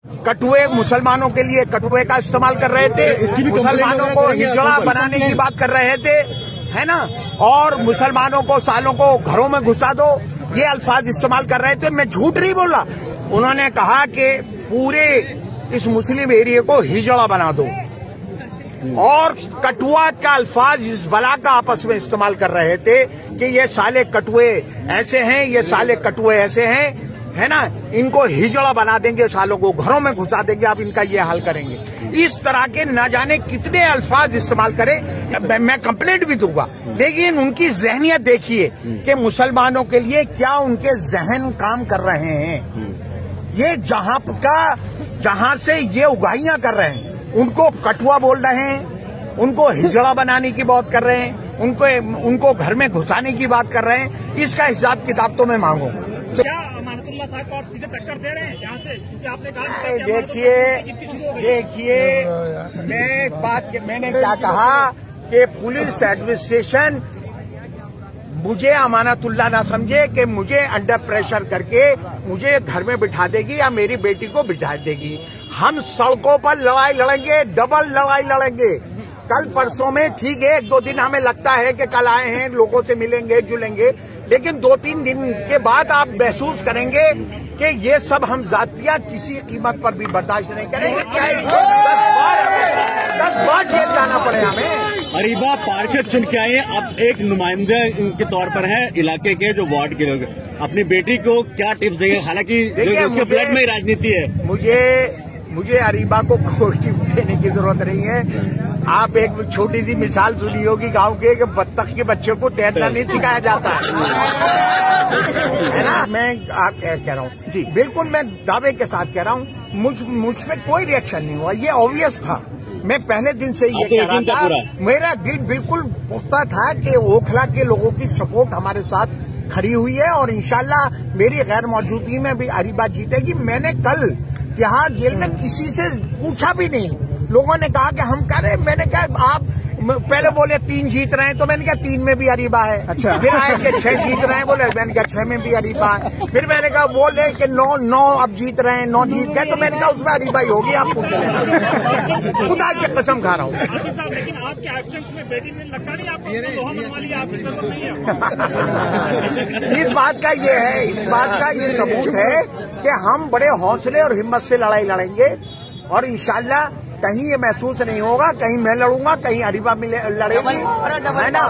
कठुए मुसलमानों के लिए कठुए का इस्तेमाल कर रहे थे, मुसलमानों को हिजड़ा बनाने की बात कर रहे थे, है ना, और मुसलमानों को सालों को घरों में घुसा दो, ये अल्फाज इस्तेमाल कर रहे थे। मैं झूठ नहीं बोला। उन्होंने कहा कि पूरे इस मुस्लिम एरिया को हिजड़ा बना दो, और कठुआ का अल्फाज इस बला का आपस में इस्तेमाल कर रहे थे कि ये साले कठुए ऐसे हैं, ये साले कठुए ऐसे हैं, है ना, इनको हिजड़ा बना देंगे, सालों को घरों में घुसा देंगे, आप इनका ये हाल करेंगे। इस तरह के न जाने कितने अल्फाज इस्तेमाल करें। मैं कंप्लेंट भी दूंगा, लेकिन उनकी जहनियत देखिए कि मुसलमानों के लिए क्या उनके जहन काम कर रहे हैं। ये जहां से ये उगाइयां कर रहे हैं, उनको कठुआ बोल रहे हैं, उनको हिजड़ा बनाने की बात कर रहे हैं, उनको घर में घुसाने की बात कर रहे हैं। इसका हिसाब किताब तो मैं मांगूंगा। क्या अमानतुल्लाह साहब को आप सीधे टक्कर दे रहे हैं यहाँ से? क्योंकि आपने कहा देखिए मैं एक बात मैंने क्या कहा कि पुलिस एडमिनिस्ट्रेशन मुझे अमानतुल्लाह ना समझे कि मुझे अंडर प्रेशर करके मुझे घर में बिठा देगी या मेरी बेटी को बिठा देगी। हम सड़कों पर लड़ाई लड़ेंगे, डबल लड़ाई लड़ेंगे। कल परसों में ठीक है, 1-2 दिन हमें लगता है कि कल आए हैं, लोगों से मिलेंगे जुलेंगे, लेकिन 2-3 दिन के बाद आप महसूस करेंगे कि ये सब हम जातियां किसी कीमत पर भी बर्दाश्त नहीं करेंगे, चाहे 10 बार जेल जाना पड़े हमें। अरीबा पार्षद चुन के आए, अब एक नुमाइंदे के तौर पर है इलाके के, जो वार्ड के लोग, अपनी बेटी को क्या टिप्स देंगे? हालांकि उसके ब्लड में राजनीति है। मुझे अरीबा को कोई टिप्स देने की जरूरत नहीं है। आप एक छोटी सी मिसाल सुनी होगी गांव के कि बत्तख के बच्चे को तैरना नहीं सिखाया जाता है ना। मैं आप कह रहा हूँ जी, बिल्कुल मैं दावे के साथ कह रहा हूँ, मुझ पे कोई रिएक्शन नहीं हुआ। ये ऑब्वियस था, मैं पहले दिन से ये कह रहा था। मेरा दिल बिल्कुल पुख्ता था कि ओखला के लोगों की सपोर्ट हमारे साथ खड़ी हुई है, और इंशाल्लाह मेरी गैर मौजूदगी में भी अरीबा जीतेगी। मैंने कल तिहाड़ जेल में किसी से पूछा भी नहीं। लोगों ने कहा कि हम कह रहे, मैंने कहा आप पहले बोले 3 जीत रहे हैं, तो मैंने कहा 3 में भी अरीबा है। अच्छा। फिर आए कि 6 जीत रहे हैं, बोले, मैंने कहा 6 में भी अरीबा है। फिर मैंने कहा बोले कि 9 अब जीत रहे हैं, 9 जीत गए, तो मैंने कहा उसमें अरीबा ही होगी, आप पूछ लेना। खुदा की कसम खा रहा हूँ। लेकिन आपके एब्सेंस में बेटी ने लगता नहीं आपको लोहा मनवा लिया, आपकी जरूरत नहीं है। इस बात का ये सबूत है कि हम बड़े हौसले और हिम्मत से लड़ाई लड़ेंगे, और इंशाल्लाह कहीं ये महसूस नहीं होगा, कहीं मैं लड़ूंगा, कहीं अरीबा लड़ेगी, है ना,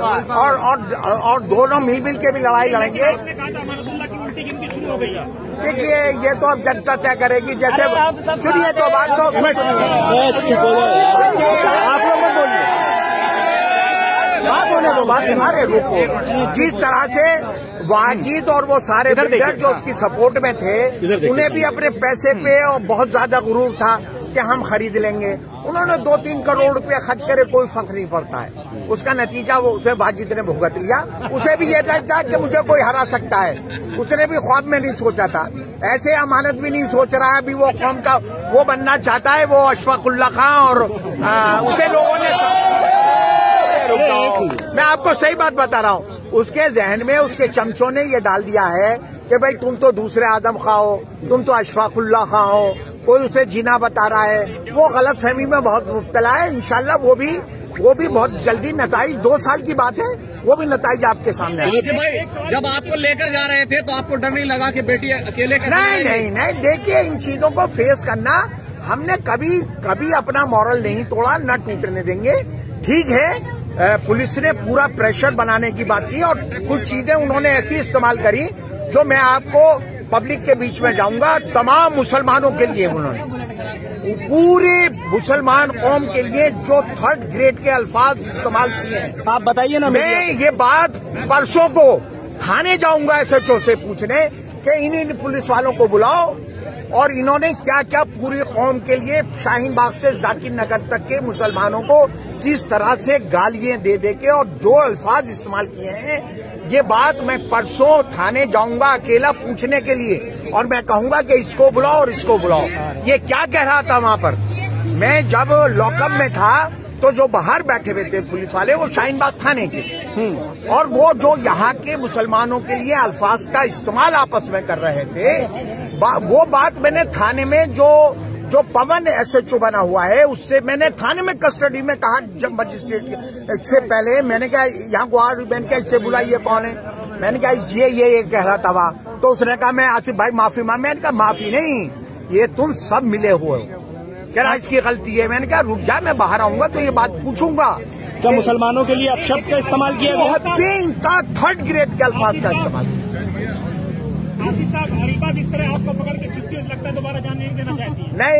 और दोनों मिल के भी लड़ाई लड़ेंगे। देखिए ये तो अब जनता तय करेगी। जैसे सुनिए तो बात तो आप लोग मत बोलिए, बात होने दो, बात हमारे रुको। जिस तरह से वाजिद और वो सारे बिल्डर जो उसकी सपोर्ट में थे, उन्हें भी अपने पैसे पे और बहुत ज्यादा गुरूर था कि हम खरीद लेंगे। उन्होंने 2-3 करोड़ रुपया खर्च करे, कोई फर्क नहीं पड़ता है। उसका नतीजा वो उसे वाजिद ने भुगत लिया। उसे भी ये था कि मुझे कोई हरा सकता है, उसने भी ख्वाब में नहीं सोचा था। ऐसे अमानत भी नहीं सोच रहा है। अभी वो कौम का वो बनना चाहता है, वो अशफाकुल्ला खां, और उसे लोगों ने, मैं आपको सही बात बता रहा हूँ, उसके जहन में उसके चमचों ने ये डाल दिया है कि भाई तुम तो दूसरे आदम खां हो, तुम तो अशफाकुल्ला खां हो, कोई उसे जीना बता रहा है। वो गलत फहमी में बहुत मुब्तला है। इंशाल्लाह वो भी बहुत जल्दी नताइज, 2 साल की बात है, वो भी नताइज आपके सामने आएंगे। भाई जब आपको लेकर जा रहे थे तो आपको डर नहीं लगा कि बेटी अकेले? नहीं, देखिए इन चीजों को फेस करना, हमने कभी अपना मॉरल नहीं तोड़ा, न टूटने देंगे। ठीक है, पुलिस ने पूरा प्रेशर बनाने की बात की, और कुछ चीजें उन्होंने ऐसी इस्तेमाल करी जो मैं आपको पब्लिक के बीच में जाऊंगा। तमाम मुसलमानों के लिए उन्होंने, पूरे मुसलमान कौम के लिए जो 3rd ग्रेड के अल्फाज इस्तेमाल किए हैं। आप बताइए ना। मैं ये बात परसों को थाने जाऊंगा SHO से पूछने कि इन पुलिस वालों को बुलाओ, और इन्होंने क्या क्या पूरी कौम के लिए शाहीन बाग से जाकिर नगर तक के मुसलमानों को किस तरह से गालियां दे के और जो अल्फाज इस्तेमाल किए हैं, ये बात मैं परसों थाने जाऊंगा अकेला पूछने के लिए, और मैं कहूंगा कि इसको बुलाओ और इसको बुलाओ। ये क्या कह रहा था वहां पर? मैं जब लॉकअप में था तो जो बाहर बैठे हुए थे पुलिस वाले, वो शाहीन बाग थाने के, और वो जो यहाँ के मुसलमानों के लिए अल्फाज का इस्तेमाल आपस में कर रहे थे, वो बात मैंने थाने में जो जो पवन SHO बना हुआ है उससे मैंने थाने में कस्टडी में कहा, जब मजिस्ट्रेट से पहले मैंने कहा यहाँ गुहार, मैंने कहा इससे बुलाइए कौन है, मैंने कहा ये कह रहा था वहाँ, तो उसने कहा मैं आसिफ भाई माफी मांग, मैंने कहा माफी नहीं, ये तुम सब मिले हुए हो, कह रहा इसकी गलती है। मैंने कहा रुक जा, मैं बाहर आऊंगा तो ये बात पूछूंगा। क्या मुसलमानों के लिए अपशब्द का इस्तेमाल किया गया? बहुत थर्ड ग्रेड के अल्फाज का इस्तेमाल। आसिफ साहब, अरीबा जिस तरह आपको पकड़ के चिट्ठी लगता है दोबारा जान नहीं देना चाहती है? नहीं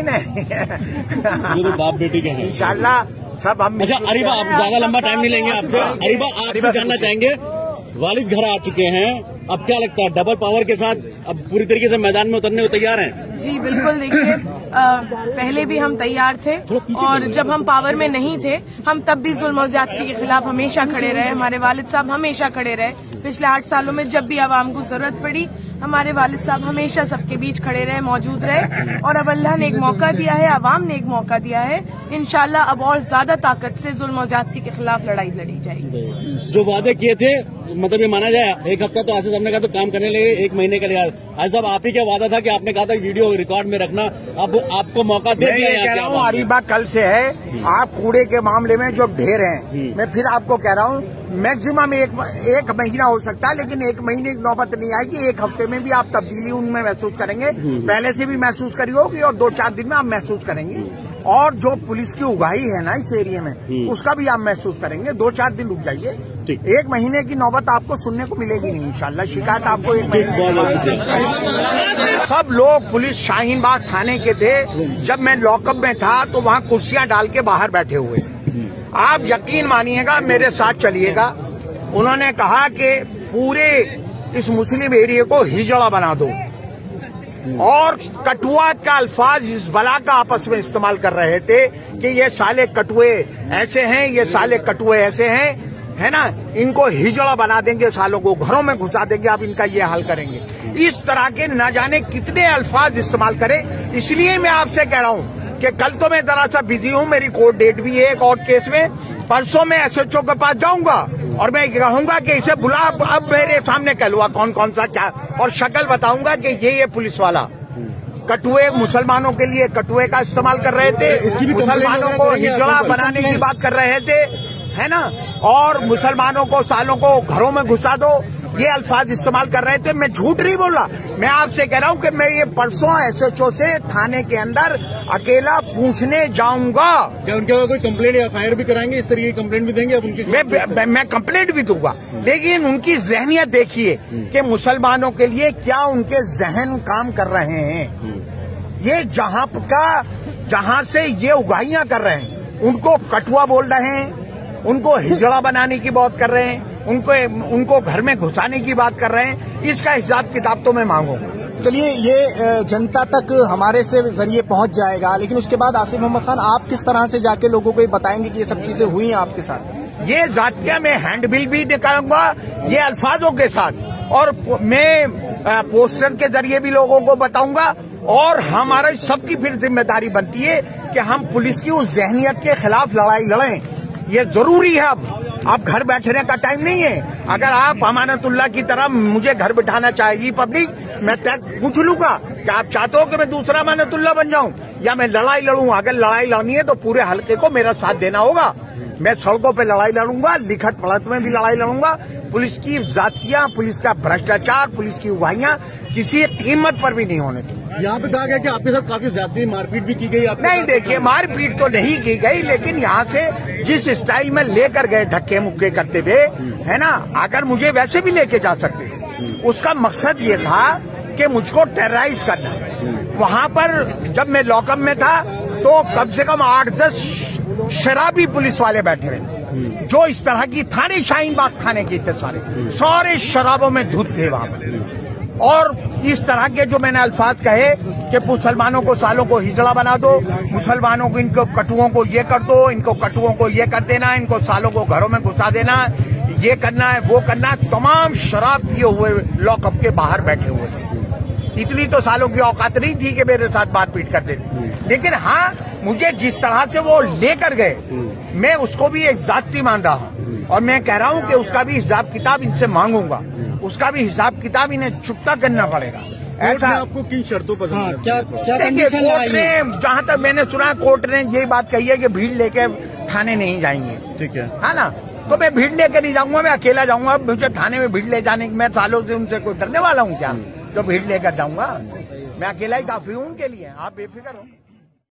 ये तो बाप बेटी के हैं इंशाल्लाह सब हम। अच्छा अरीबा, आप ज्यादा लंबा टाइम नहीं लेंगे आपसे। अरीबा, आपसे जानना चाहेंगे, वालिद घर आ चुके हैं, अब क्या लगता है डबल पावर के साथ अब पूरी तरीके से मैदान में उतरने को तैयार हैं? जी बिल्कुल, देखिए पहले भी हम तैयार थे और जब हम पावर में नहीं थे हम तब भी जुल्म और ज्यादती के खिलाफ हमेशा खड़े रहे। हमारे वालिद साहब हमेशा खड़े रहे। पिछले 8 सालों में जब भी आवाम को जरूरत पड़ी हमारे वालिद साहब हमेशा सबके बीच खड़े रहे, मौजूद रहे। और अब अल्लाह ने एक मौका दिया है, आवाम ने एक मौका दिया है, इंशाल्लाह अब और ज्यादा ताकत से जुल्म और ज्यादती के खिलाफ लड़ाई लड़ी जाएगी। जो वादे किए थे, मतलब ये माना जाए 1 हफ्ता तो आसिफ साहब ने कहा तो काम करने लगे 1 महीने के लिए। आज साहब आप ही क्या वादा था कि आपने कहा था वीडियो रिकॉर्ड में रखना, अब आपको मौका दे दिया। मैं कह रहा हूँ अरीबा कल से है, आप कूड़े के मामले में जो ढेर हैं, मैं फिर आपको कह रहा हूँ मैक्सिमम एक महीना हो सकता है, लेकिन 1 महीने की नौबत नहीं आएगी। 1 हफ्ते में भी आप तब्दीली उनमें महसूस करेंगे, पहले से भी महसूस करी होगी और 2-4 दिन में आप महसूस करेंगे। और जो पुलिस की उगाही है ना इस एरिया में, उसका भी आप महसूस करेंगे। 2-4 दिन रुक जाइए, 1 महीने की नौबत आपको सुनने को मिलेगी नहीं इंशाल्लाह। शिकायत आपको 1 महीने। सब लोग पुलिस शाहीन बाग थाने के थे, जब मैं लॉकअप में था तो वहाँ कुर्सियां डाल के बाहर बैठे हुए। आप यकीन मानिएगा, मेरे साथ चलिएगा। उन्होंने कहा कि पूरे इस मुस्लिम एरिया को हिजड़ा बना दो, और कटुआ का अल्फाज इस बला का आपस में इस्तेमाल कर रहे थे कि ये साले कटुए ऐसे हैं, ये साले कटुए ऐसे हैं, है ना, इनको हिजड़ा बना देंगे, सालों को घरों में घुसा देंगे, अब इनका ये हाल करेंगे। इस तरह के न जाने कितने अल्फाज इस्तेमाल करें। इसलिए मैं आपसे कह रहा हूँ कि कल तो मैं जरा सा बिजी हूँ, मेरी कोर्ट डेट भी है कोर्ट केस में। परसों मैं SHO के पास जाऊंगा और मैं कहूंगा कि इसे बुला, अब मेरे सामने कहलुआ कौन कौन सा क्या, और शक्ल बताऊंगा कि ये पुलिस वाला कटुए मुसलमानों के लिए कटुए का इस्तेमाल कर रहे थे, मुसलमानों को हिजड़ा बनाने की बात कर रहे थे, है ना, और मुसलमानों को सालों को घरों में घुसा दो, ये अल्फाज इस्तेमाल कर रहे थे। मैं झूठ नहीं बोल रहा, मैं आपसे कह रहा हूँ कि मैं ये परसों SHO से थाने के अंदर अकेला पूछने जाऊंगा। क्या उनके कोई कंप्लेंट या FIR भी कराएंगे, इस तरह की कंप्लेंट भी देंगे? अब उनकी मैं कंप्लेंट भी दूंगा, लेकिन उनकी जहनियत देखिए कि मुसलमानों के लिए क्या उनके जहन काम कर रहे हैं। ये जहां से ये उगाइयां कर रहे हैं, उनको कटुआ बोल रहे हैं, उनको हिजड़ा बनाने की बात कर रहे हैं, उनको घर में घुसाने की बात कर रहे हैं। इसका हिसाब किताब तो मैं मांगूंगा। चलिए, ये जनता तक हमारे से जरिए पहुंच जाएगा, लेकिन उसके बाद आसिफ मोहम्मद खान आप किस तरह से जाके लोगों को ये बताएंगे कि ये सब चीजें हुई हैं आपके साथ? ये जातिया में हैंडबिल भी निकालूंगा ये अल्फाजों के साथ, और मैं पोस्टर के जरिए भी लोगों को बताऊंगा। और हमारा सबकी फिर जिम्मेदारी बनती है कि हम पुलिस की उस जहनियत के खिलाफ लड़ाई लड़ें। ये जरूरी है। अब घर बैठने का टाइम नहीं है। अगर आप अमानतुल्लाह की तरह मुझे घर बिठाना चाहेगी पब्लिक, मैं पूछ लूंगा कि आप चाहते हो कि मैं दूसरा अमानतुल्लाह बन जाऊं या मैं लड़ाई लड़ूं। अगर लड़ाई लड़नी है तो पूरे हल्के को मेरा साथ देना होगा। मैं सड़कों पे लड़ाई लड़ूंगा, लिखत पढ़त में भी लड़ाई लड़ूंगा। पुलिस की जातियां, पुलिस का भ्रष्टाचार, पुलिस की उगाइयां किसी कीमत पर भी नहीं होने चाहिए। यहाँ पे कहा गया कि आपके साथ काफी ज्यादा मारपीट भी की गई। नहीं, देखिए मारपीट तो नहीं की गई, लेकिन यहाँ से जिस स्टाइल में लेकर गए धक्के मुक्के करते हुए, है ना, अगर मुझे वैसे भी लेके जा सकते थे। उसका मकसद ये था कि मुझको टेरराइज करना। वहाँ पर जब मैं लॉकअप में था तो कम से कम 8-10 शराबी पुलिस वाले बैठे रहे, जो इस तरह की थाने, शाहीन बाग थाने के इतने सारे शराबों में धुत थे वहाँ पर। और इस तरह के जो मैंने अल्फाज कहे कि मुसलमानों को सालों को हिजड़ा बना दो, मुसलमानों को, इनको कटुओं को ये कर दो, इनको कटुओं को ये कर देना, इनको सालों को घरों में घुसा देना, ये करना है वो करना है। तमाम शराब पिए हुए लॉकअप के बाहर बैठे हुए थे। इतनी तो सालों की औकात नहीं थी कि मेरे साथ मारपीट कर देते। लेकिन हाँ, मुझे जिस तरह से वो लेकर गए, मैं उसको भी एक जाती मान रहा हूँ, और मैं कह रहा हूँ कि उसका भी हिसाब किताब इनसे मांगूंगा। उसका भी हिसाब किताब इन्हें चुकता करना पड़ेगा। ऐसा आपको किन शर्तों पर क्या देखिए, कोर्ट ने, जहाँ तक मैंने सुना, कोर्ट ने यही बात कही है कि भीड़ लेके थाने नहीं जाएंगे। ठीक है ना, तो मैं भीड़ लेकर नहीं जाऊंगा, मैं अकेला जाऊंगा। मुझे थाने में भीड़ ले जाने, मैं सालों से उनसे कोई डरने वाला हूँ क्या? तो भीड़ लेकर जाऊंगा, मैं अकेला ही काफी हूँ उनके लिए, आप बेफिक्र हो।